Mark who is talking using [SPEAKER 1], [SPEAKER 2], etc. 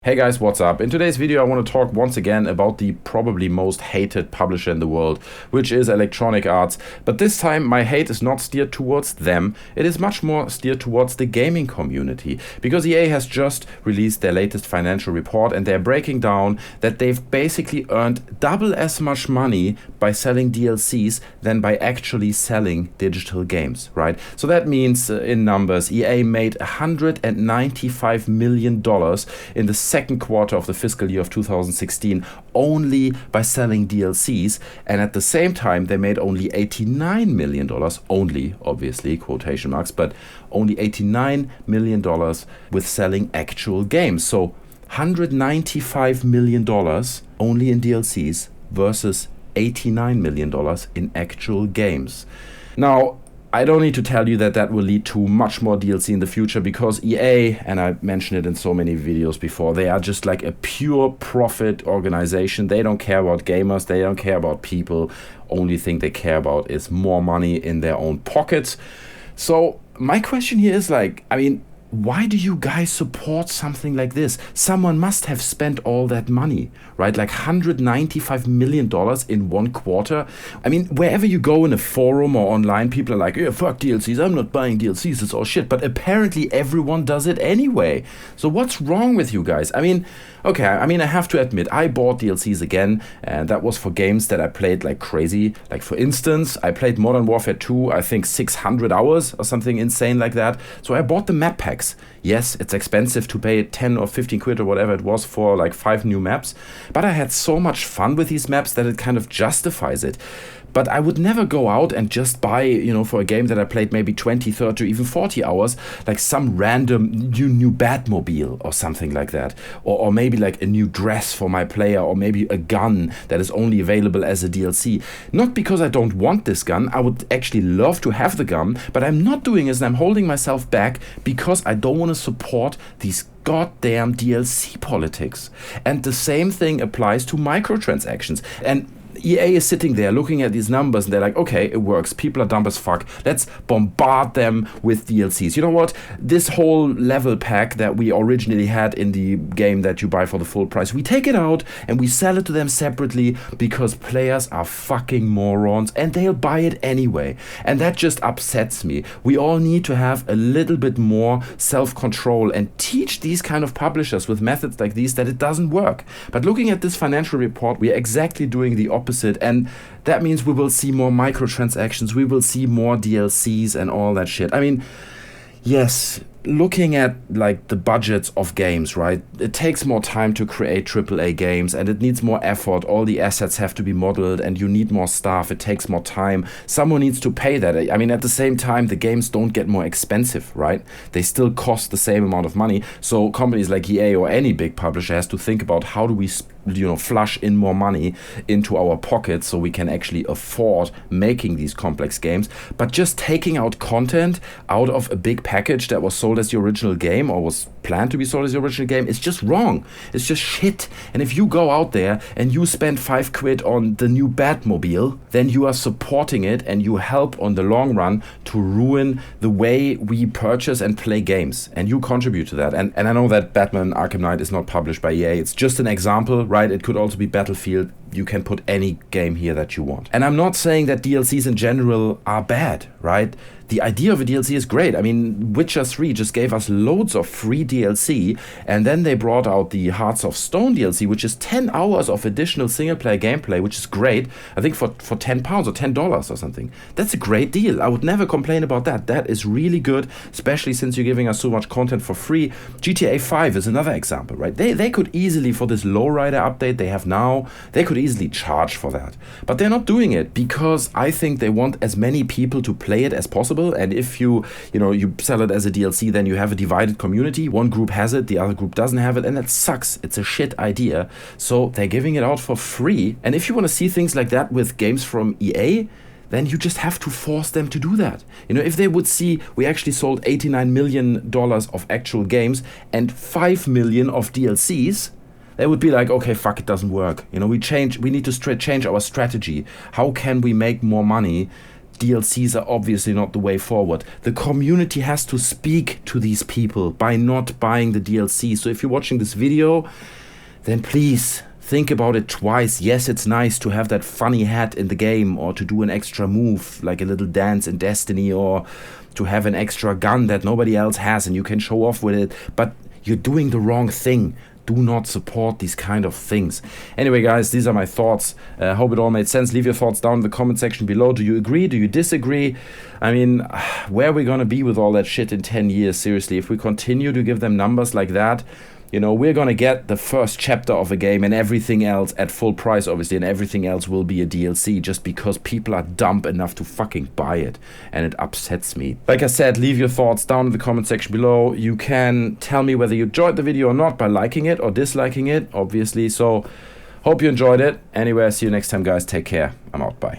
[SPEAKER 1] Hey guys, what's up? In today's video, I want to talk once again about the probably most hated publisher in the world, which is Electronic Arts. But this time, my hate is not steered towards them. It is much more steered towards the gaming community. Because EA has just released their latest financial report and they're breaking down that they've basically earned double as much money by selling DLCs than by actually selling digital games, right? So that means, in numbers, EA made $195 million in the second quarter of the fiscal year of 2016 only by selling DLCs, and at the same time they made only $89 million, only obviously quotation marks, but only $89 million with selling actual games. So $195 million only in DLCs versus $89 million in actual games. Now, I don't need to tell you that that will lead to much more DLC in the future because EA, and I mentioned it in so many videos before, they are just like a pure profit organization. They don't care about gamers, they don't care about people. Only thing they care about is more money in their own pockets. So my question here is why do you guys support something like this? Someone must have spent all that money, right? Like $195 million in one quarter. I mean, wherever you go in a forum or online, people are like, yeah, fuck DLCs, I'm not buying DLCs, it's all shit. But apparently everyone does it anyway. So what's wrong with you guys? I have to admit, I bought DLCs again, and that was for games that I played like crazy. Like, for instance, I played Modern Warfare 2, I think 600 hours or something insane like that. So I bought the map packs. Yes, it's expensive to pay 10 or 15 quid or whatever it was for like 5 new maps, but I had so much fun with these maps that it kind of justifies it. But I would never go out and just buy, for a game that I played maybe 20, 30, or even 40 hours, like some random new Batmobile or something like that. Or maybe like a new dress for my player, or maybe a gun that is only available as a DLC. Not because I don't want this gun, I would actually love to have the gun, but I'm not doing it and I'm holding myself back because I don't want to support these goddamn DLC politics. And the same thing applies to microtransactions. And EA is sitting there looking at these numbers and they're like, okay, it works. People are dumb as fuck. Let's bombard them with DLCs. You know what? This whole level pack that we originally had in the game that you buy for the full price, we take it out and we sell it to them separately because players are fucking morons and they'll buy it anyway. And that just upsets me. We all need to have a little bit more self-control and teach these kind of publishers with methods like these that it doesn't work. But looking at this financial report, we are exactly doing the opposite. And that means we will see more microtransactions, we will see more DLCs and all that shit. I mean, yes, looking at like the budgets of games, right? It takes more time to create AAA games and it needs more effort. All the assets have to be modeled and you need more staff. It takes more time. Someone needs to pay that. I mean, at the same time, the games don't get more expensive, right? They still cost the same amount of money. So companies like EA or any big publisher has to think about how do we flush in more money into our pockets so we can actually afford making these complex games. But just taking out content out of a big package that was sold as the original game or was planned to be sold as the original game is just wrong. It's just shit. And if you go out there and you spend 5 quid on the new Batmobile, then you are supporting it and you help on the long run to ruin the way we purchase and play games. And you contribute to that. And I know that Batman Arkham Knight is not published by EA. It's just an example, right? It could also be Battlefield. You can put any game here that you want. And I'm not saying that DLCs in general are bad, right? The idea of a DLC is great. I mean, Witcher 3 just gave us loads of free DLC, and then they brought out the Hearts of Stone DLC, which is 10 hours of additional single-player gameplay, which is great. I think for £10 or $10 or something. That's a great deal. I would never complain about that. That is really good, especially since you're giving us so much content for free. GTA 5 is another example, right? They could easily, for this lowrider update they have now, they could easily charge for that. But they're not doing it because I think they want as many people to play it as possible. And if you sell it as a DLC, then you have a divided community. One group has it, the other group doesn't have it, and that sucks. It's a shit idea. So they're giving it out for free. And if you want to see things like that with games from EA, then you just have to force them to do that. If they would see we actually sold $89 million of actual games and 5 million of DLCs, they would be like, okay, fuck, it doesn't work. We need to change our strategy. How can we make more money DLCs are obviously not the way forward. The community has to speak to these people by not buying the DLC. So if you're watching this video, then please think about it twice. Yes, it's nice to have that funny hat in the game, or to do an extra move, like a little dance in Destiny, or to have an extra gun that nobody else has and you can show off with it. But you're doing the wrong thing. Do not support these kind of things. Anyway, guys, these are my thoughts. Hope it all made sense. Leave your thoughts down in the comment section below. Do you agree? Do you disagree? I mean, where are we gonna be with all that shit in 10 years? Seriously, if we continue to give them numbers like that, you know, we're gonna get the first chapter of a game and everything else at full price, obviously, and everything else will be a DLC just because people are dumb enough to fucking buy it, and it upsets me. Like I said, leave your thoughts down in the comment section below. You can tell me whether you enjoyed the video or not by liking it or disliking it, obviously. So, hope you enjoyed it. Anyway, see you next time, guys. Take care. I'm out. Bye.